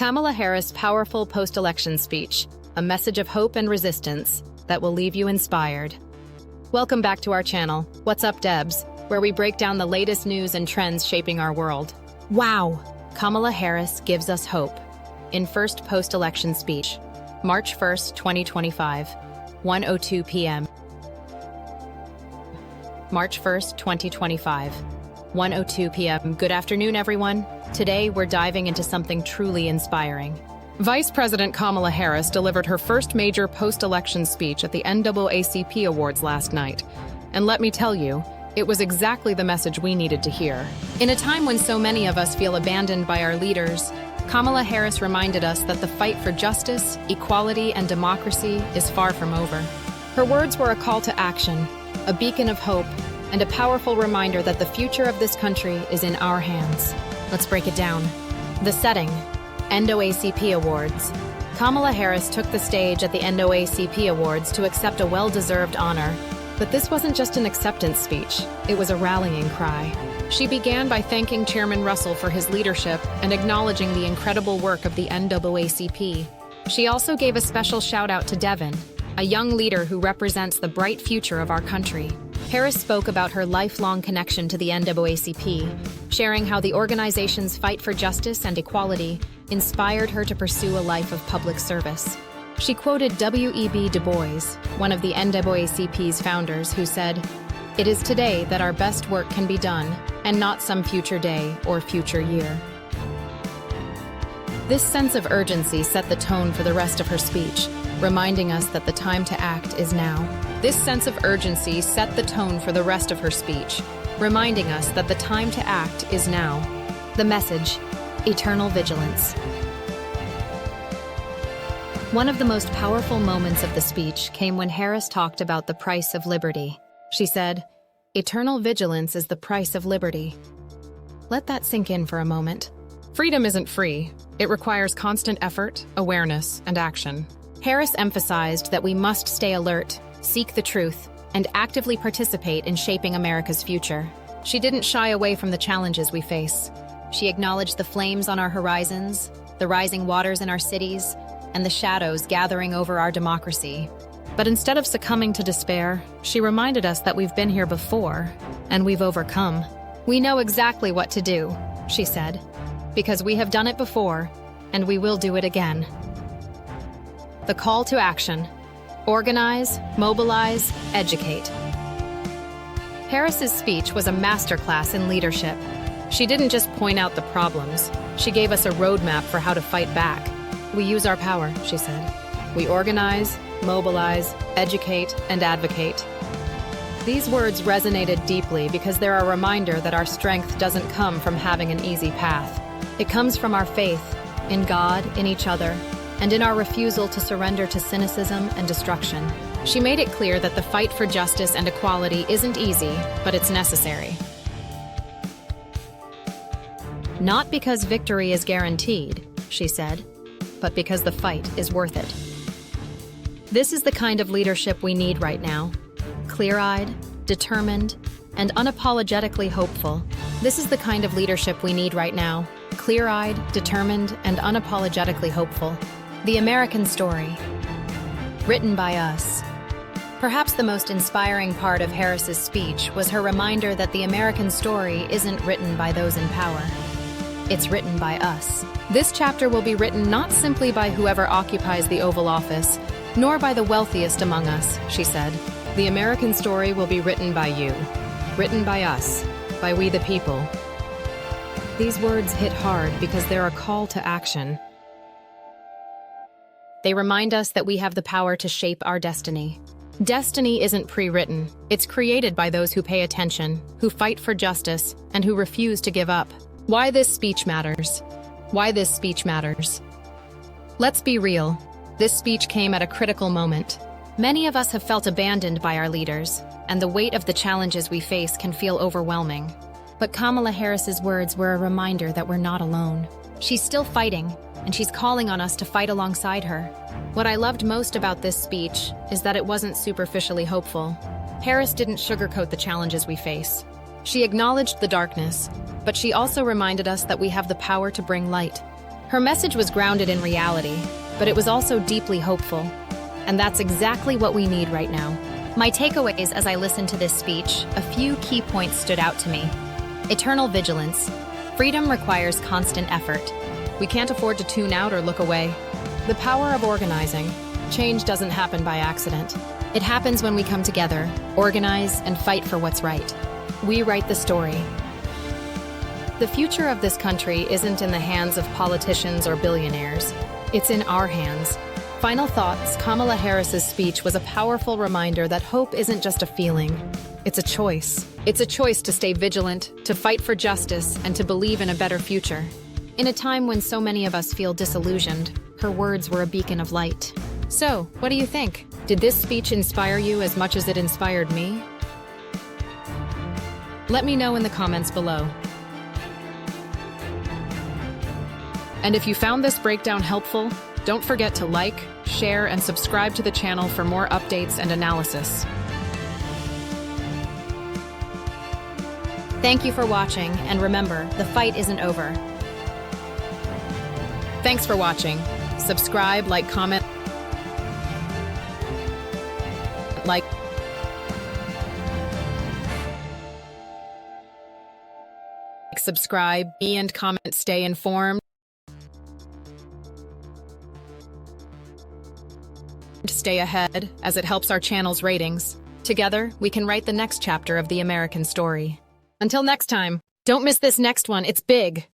Kamala Harris' powerful post-election speech, a message of hope and resistance that will leave you inspired. Welcome back to our channel, WhatsUpDebz, where we break down the latest news and trends shaping our world. Wow! Kamala Harris gives us hope. In first post-election speech, March 1st, 2025, 1:02 p.m. March 1st, 2025, 1:02 p.m. Good afternoon, everyone. Today, we're diving into something truly inspiring. Vice President Kamala Harris delivered her first major post-election speech at the NAACP Awards last night. And let me tell you, it was exactly the message we needed to hear. In a time when so many of us feel abandoned by our leaders, Kamala Harris reminded us that the fight for justice, equality, and democracy is far from over. Her words were a call to action, a beacon of hope, and a powerful reminder that the future of this country is in our hands. Let's break it down. The setting: NAACP Awards. Kamala Harris took the stage at the NAACP Awards to accept a well-deserved honor. But this wasn't just an acceptance speech, it was a rallying cry. She began by thanking Chairman Russell for his leadership and acknowledging the incredible work of the NAACP. She also gave a special shout-out to Devin, a young leader who represents the bright future of our country. Harris spoke about her lifelong connection to the NAACP, sharing how the organization's fight for justice and equality inspired her to pursue a life of public service. She quoted W.E.B. Du Bois, one of the NAACP's founders, who said, "It is today that our best work can be done, and not some future day or future year." This sense of urgency set the tone for the rest of her speech, reminding us that the time to act is now. This sense of urgency set the tone for the rest of her speech, reminding us that the time to act is now. The message: eternal vigilance. One of the most powerful moments of the speech came when Harris talked about the price of liberty. She said, "Eternal vigilance is the price of liberty." Let that sink in for a moment. Freedom isn't free. It requires constant effort, awareness, and action. Harris emphasized that we must stay alert, seek the truth, and actively participate in shaping America's future. She didn't shy away from the challenges we face. She acknowledged the flames on our horizons, the rising waters in our cities, and the shadows gathering over our democracy. But instead of succumbing to despair, she reminded us that we've been here before, and we've overcome. "We know exactly what to do," she said, "because we have done it before, and we will do it again." The call to action: organize, mobilize, educate. Harris's speech was a masterclass in leadership. She didn't just point out the problems, she gave us a roadmap for how to fight back. "We use our power," she said. "We organize, mobilize, educate, and advocate." These words resonated deeply because they're a reminder that our strength doesn't come from having an easy path. It comes from our faith in God, in each other, and in our refusal to surrender to cynicism and destruction. She made it clear that the fight for justice and equality isn't easy, but it's necessary. "Not because victory is guaranteed," she said, "but because the fight is worth it." This is the kind of leadership we need right now. Clear-eyed, determined, and unapologetically hopeful. This is the kind of leadership we need right now. Clear-eyed, determined, and unapologetically hopeful. The American story. Written by us. Perhaps the most inspiring part of Harris's speech was her reminder that the American story isn't written by those in power. It's written by us. This chapter will be written not simply by whoever occupies the Oval Office, nor by the wealthiest among us, she said. The American story will be written by you. Written by us. By we the people. These words hit hard because they're a call to action. They remind us that we have the power to shape our destiny. Destiny isn't pre-written. It's created by those who pay attention, who fight for justice, and who refuse to give up. Why this speech matters. Why this speech matters. Let's be real. This speech came at a critical moment. Many of us have felt abandoned by our leaders, and the weight of the challenges we face can feel overwhelming. But Kamala Harris's words were a reminder that we're not alone. She's still fighting, and she's calling on us to fight alongside her. What I loved most about this speech is that it wasn't superficially hopeful. Harris didn't sugarcoat the challenges we face. She acknowledged the darkness, but she also reminded us that we have the power to bring light. Her message was grounded in reality, but it was also deeply hopeful. And that's exactly what we need right now. My takeaways as I listened to this speech, a few key points stood out to me. Eternal vigilance. Freedom requires constant effort. We can't afford to tune out or look away. The power of organizing. Change doesn't happen by accident. It happens when we come together, organize, and fight for what's right. We write the story. The future of this country isn't in the hands of politicians or billionaires. It's in our hands. Final thoughts. Kamala Harris's speech was a powerful reminder that hope isn't just a feeling. It's a choice. It's a choice to stay vigilant, to fight for justice, and to believe in a better future. In a time when so many of us feel disillusioned, her words were a beacon of light. So, what do you think? Did this speech inspire you as much as it inspired me? Let me know in the comments below. And if you found this breakdown helpful, don't forget to like, share, and subscribe to the channel for more updates and analysis. Thank you for watching, and remember, the fight isn't over. Thanks for watching. Subscribe, like, comment, subscribe, and comment, stay informed. Stay ahead, as it helps our channel's ratings. Together, we can write the next chapter of the American story. Until next time, don't miss this next one, it's big.